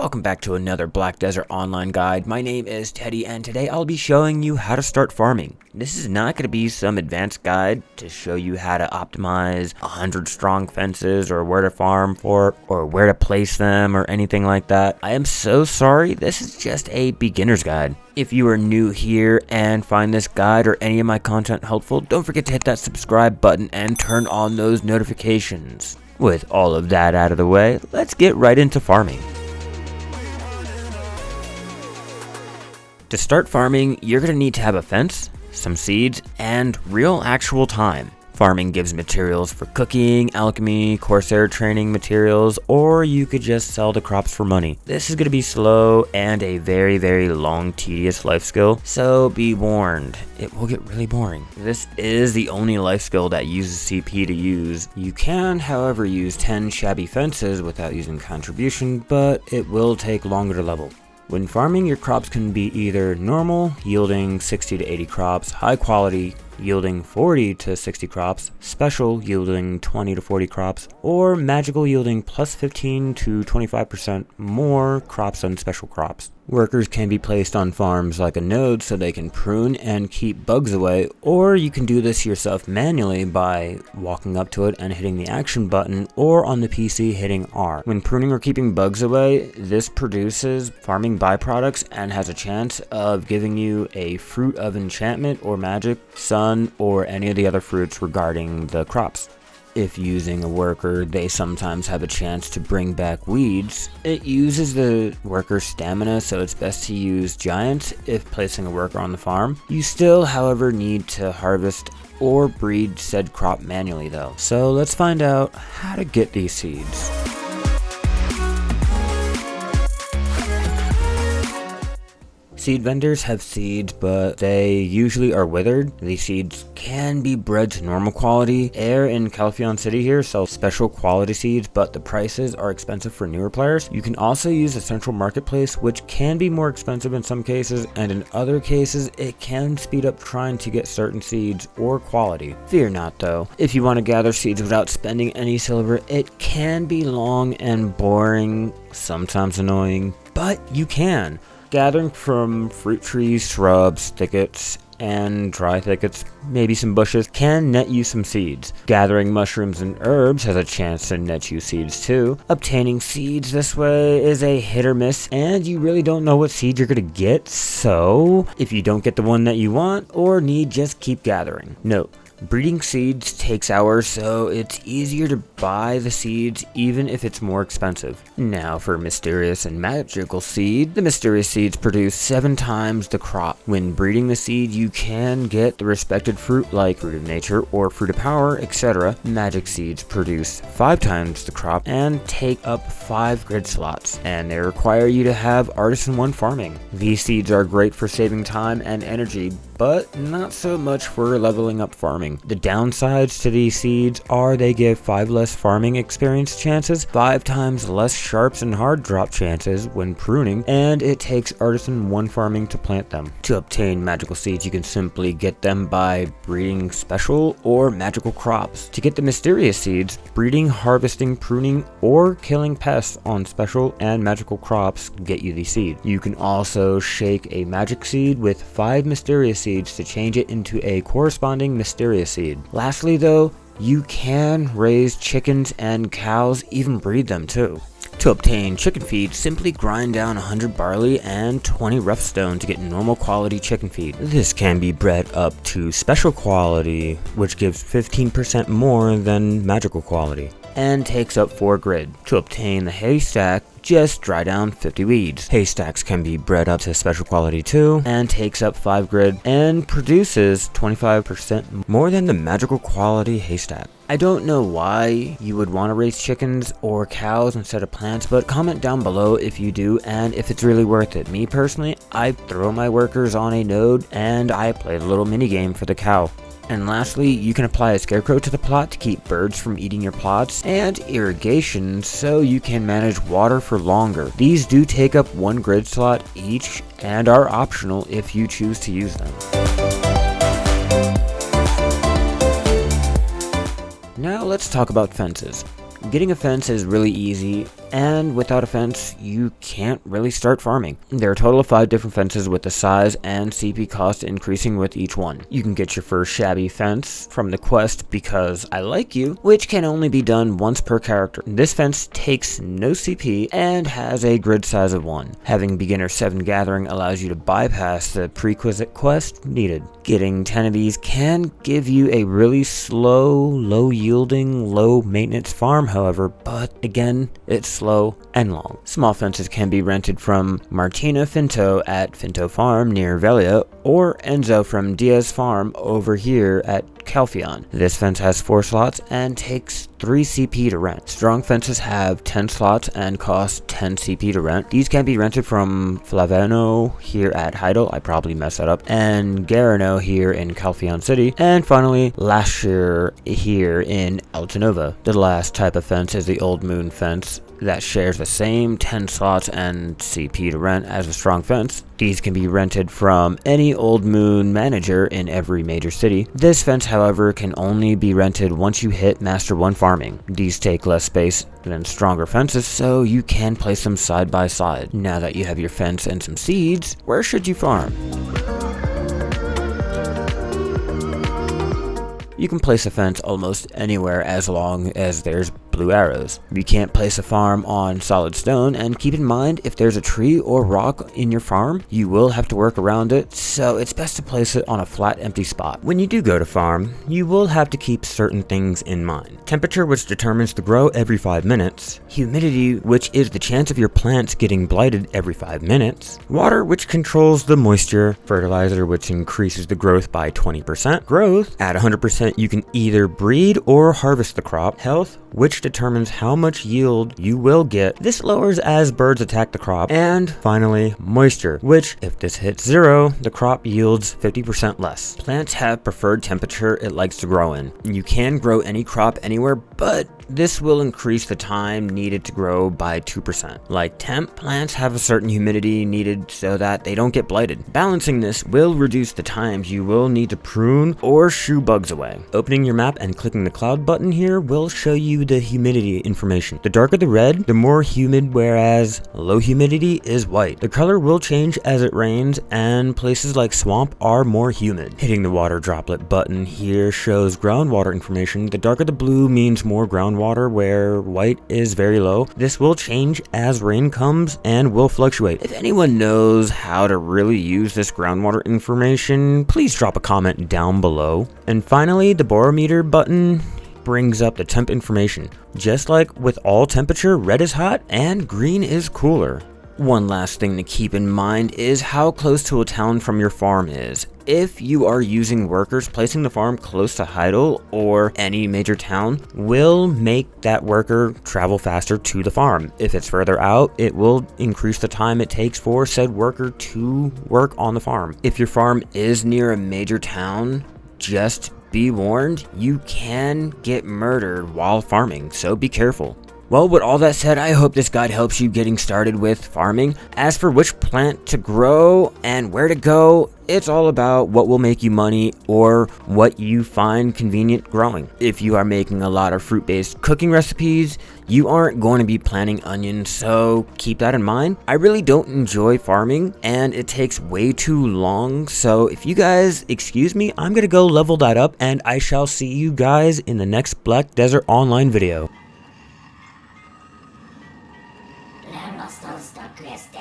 welcome back to another Black Desert Online guide. My name is Teddy, and today I'll be showing you how to start farming. This is not going to be some advanced guide to show you how to optimize 100 strong fences or where to farm for or where to place them or anything like that. I am so sorry, this is just a beginner's guide. If you are new here and find this guide or any of my content helpful, don't forget to hit that subscribe button and turn on those notifications. With all of that out of the way, let's get right into farming. To start farming, you're going to need to have a fence, some seeds, and real actual time. Farming gives materials for cooking, alchemy, corsair training materials, or you could just sell the crops for money. This is going to be slow and a very long, tedious life skill, so be warned, it will get really boring. This is the only life skill that uses CP to use. You can, however, use 10 shabby fences without using contribution, but it will take longer to level. When farming, your crops can be either normal, yielding 60 to 80 crops, high quality, yielding 40 to 60 crops, special, yielding 20 to 40 crops, or magical, yielding plus 15 to 25% more crops than special crops. Workers can be placed on farms like a node so they can prune and keep bugs away, or you can do this yourself manually by walking up to it and hitting the action button, or on the PC hitting R. When pruning or keeping bugs away, this produces farming byproducts and has a chance of giving you a fruit of enchantment or magic, sun, or any of the other fruits regarding the crops. If using a worker, they sometimes have a chance to bring back weeds. It uses the worker's stamina, so it's best to use giants if placing a worker on the farm. You still, however, need to harvest or breed said crop manually though. So let's find out how to get these seeds. Seed vendors have seeds, but they usually are withered. These seeds can be bred to normal quality. Air in Calpheon City here sells special quality seeds, but the prices are expensive for newer players. You can also use the central marketplace, which can be more expensive in some cases, and in other cases, it can speed up trying to get certain seeds or quality. Fear not though. If you want to gather seeds without spending any silver, it can be long and boring, sometimes annoying, but you can. Gathering from fruit trees, shrubs, thickets, and dry thickets, maybe some bushes, can net you some seeds. Gathering mushrooms and herbs has a chance to net you seeds too. Obtaining seeds this way is a hit or miss, and you really don't know what seed you're gonna get, so if you don't get the one that you want or need, just keep gathering. Note: breeding seeds takes hours, so it's easier to buy the seeds even if it's more expensive. Now for mysterious and magical seed. The mysterious seeds produce 7 times the crop. When breeding the seed, you can get the respected fruit like fruit of nature or fruit of power, etc. Magic seeds produce 5 times the crop and take up 5 grid slots, and they require you to have Artisan 1 farming. These seeds are great for saving time and energy, but not so much for leveling up farming. The downsides to these seeds are they give 5 less farming experience chances, 5 times less sharps and hard drop chances when pruning, and it takes Artisan 1 farming to plant them. To obtain magical seeds, you can simply get them by breeding special or magical crops. To get the mysterious seeds, breeding, harvesting, pruning, or killing pests on special and magical crops get you the seed. You can also shake a magic seed with 5 mysterious seeds to change it into a corresponding mysterious seed. Lastly though, you can raise chickens and cows, even breed them too. To obtain chicken feed, simply grind down 100 barley and 20 rough stone to get normal quality chicken feed. This can be bred up to special quality, which gives 15% more than magical quality, and takes up 4 grid. To obtain the haystack, just dry down 50 weeds. Haystacks can be bred up to special quality too, and takes up 5 grid, and produces 25% more than the magical quality haystack. I don't know why you would want to raise chickens or cows instead of plants, but comment down below if you do and if it's really worth it. Me personally, I throw my workers on a node and I play a little mini game for the cow. And lastly, you can apply a scarecrow to the plot to keep birds from eating your plots, and irrigation so you can manage water for longer. These do take up 1 grid slot each and are optional if you choose to use them. Now let's talk about fences. Getting a fence is really easy and without a fence, you can't really start farming. There are a total of 5 different fences with the size and CP cost increasing with each one. You can get your first shabby fence from the quest Because I Like You, which can only be done once per character. This fence takes no CP and has a grid size of 1. Having beginner 7 gathering allows you to bypass the prerequisite quest needed. Getting 10 of these can give you a really slow, low yielding, low maintenance farm however, but again, it's slow and long. Small fences can be rented from Martina Finto at Finto Farm near Velia, or Enzo from Diaz Farm over here at Calphion. This fence has 4 slots and takes 3 CP to rent. Strong fences have 10 slots and cost 10 CP to rent. These can be rented from Flaveno here at Heidel, I probably messed that up, and Garano here in Calphion City, and finally Lasher here in Altanova. The last type of fence is the Old Moon fence that shares the same 10 slots and CP to rent as a strong fence. These can be rented from any Old Moon manager in every major city. This fence, however, can only be rented once you hit Master 1 farming. These take less space than stronger fences, so you can place them side by side. Now that you have your fence and some seeds, where should you farm? You can place a fence almost anywhere as long as there's blue arrows. You can't place a farm on solid stone, and keep in mind if there's a tree or rock in your farm, you will have to work around it, so it's best to place it on a flat empty spot. When you do go to farm, you will have to keep certain things in mind. Temperature, which determines the grow every 5 minutes. Humidity, which is the chance of your plants getting blighted every 5 minutes. Water, which controls the moisture. Fertilizer, which increases the growth by 20%. Growth, at 100% you can either breed or harvest the crop. Health, which determines how much yield you will get. This lowers as birds attack the crop. And finally, moisture, which if this hits 0, the crop yields 50% less. Plants have preferred temperature it likes to grow in. You can grow any crop anywhere, but this will increase the time needed to grow by 2%. Like temp, plants have a certain humidity needed so that they don't get blighted. Balancing this will reduce the times you will need to prune or shoo bugs away. Opening your map and clicking the cloud button here will show you the humidity information. The darker the red, the more humid, whereas low humidity is white. The color will change as it rains, and places like swamp are more humid. Hitting the water droplet button here shows groundwater information. The darker the blue means more groundwater, where white is very low. This will change as rain comes and will fluctuate. If anyone knows how to really use this groundwater information, please drop a comment down below. And finally, the barometer button brings up the temp information. Just like with all temperature, red is hot and green is cooler. One last thing to keep in mind is how close to a town from your farm is. If you are using workers, placing the farm close to Heidel or any major town will make that worker travel faster to the farm. If it's further out, it will increase the time it takes for said worker to work on the farm. If your farm is near a major town, just be warned, you can get murdered while farming, so be careful. Well, with all that said, I hope this guide helps you getting started with farming. As for which plant to grow and where to go, it's all about what will make you money or what you find convenient growing. If you are making a lot of fruit-based cooking recipes, you aren't going to be planting onions, so keep that in mind. I really don't enjoy farming and it takes way too long, so if you guys excuse me, I'm gonna go level that up and I shall see you guys in the next Black Desert Online video. La nostra queste